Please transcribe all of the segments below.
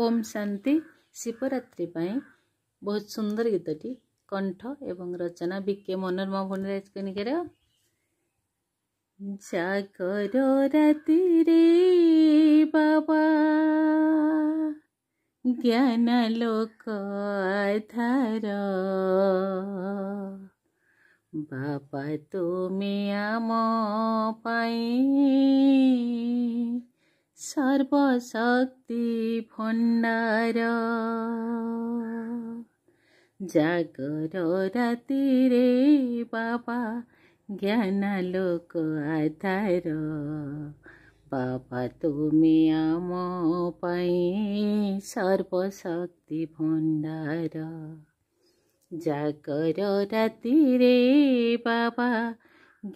ओम शांति शिवरात्रि बहुत सुंदर गीतटी कंठ एवं रचना विके मनोरमा भंडारी कनिकर जागर राति रे बाबा ज्ञान लोक आधार बाबा तुमे आम पाई सर्वशक्ति भंडार जागर राति रे बाबा ज्ञान लोक आधार बाबा तुमे आम पाई सर्वशक्ति भंडार जागर राति रे बाबा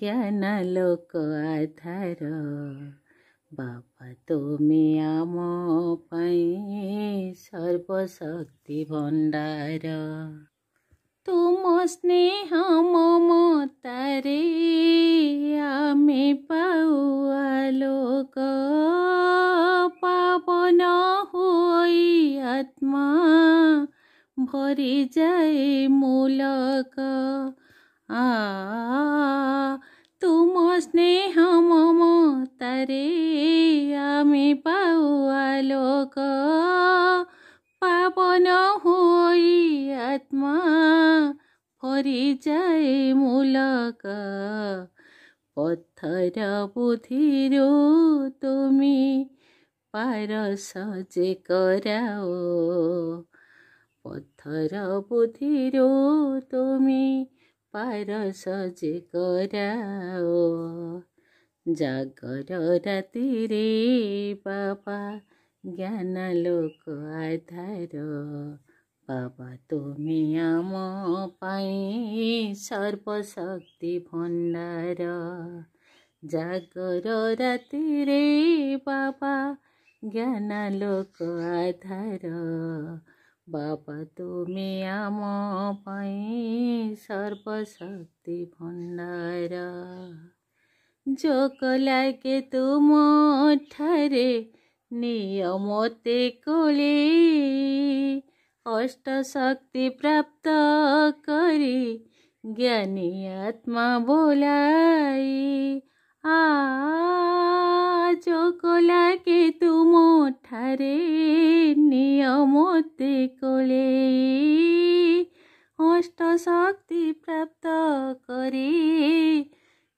ज्ञान लोक आधार बाबा तुमे आम पाई सर्वशक्ति भंडार तुम स्नेह ममतारे आमे पाऊ आलोक पावन होई आत्मा भरी जाए मूलक तुम स्नेह ममतारे आमे पाऊ आलोक पावन होई आत्मा भरी जाए मूलक पत्थर बुद्धिरो तुमी पार सजे कराओ पत्थर बुद्धिरो तुमी पार सजे कराओ जागर राति रे बाबा ज्ञान लोक आधार बाबा तुमे आम पाई सर्वशक्ति भंडार जागर राति रे बाबा ज्ञान लोक आधार बाबा तुमे आम पाई सर्वशक्ति भंडार जोक लागे तुम ठारे नियमते कोले अष्ट शक्ति प्राप्त करी ज्ञानी आत्मा बोलाई जोक लागे तुम ठारे नियमते कोले अष्ट शक्ति प्राप्त करी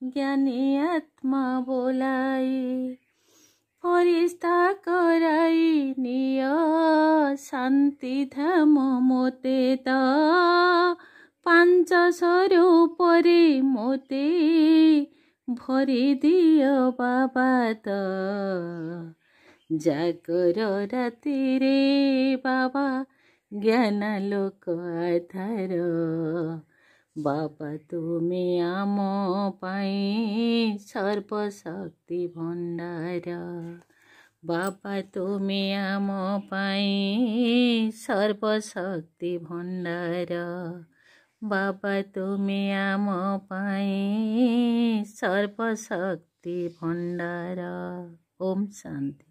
ज्ञानी आत्मा बोलाई फरिश्ता कराई निय शांति धाम मोते त पांच स्वरूपरे मोते भरी दियो बाबा त जागर राति रे बाबा ज्ञान लोक आधार बाबा तुमे आम पाई सर्वशक्ति भंडार बाबा तुमे आम पाई सर्वशक्ति भंडार बाबा तुमे आम पाई सर्वशक्ति भंडार ओम शांति।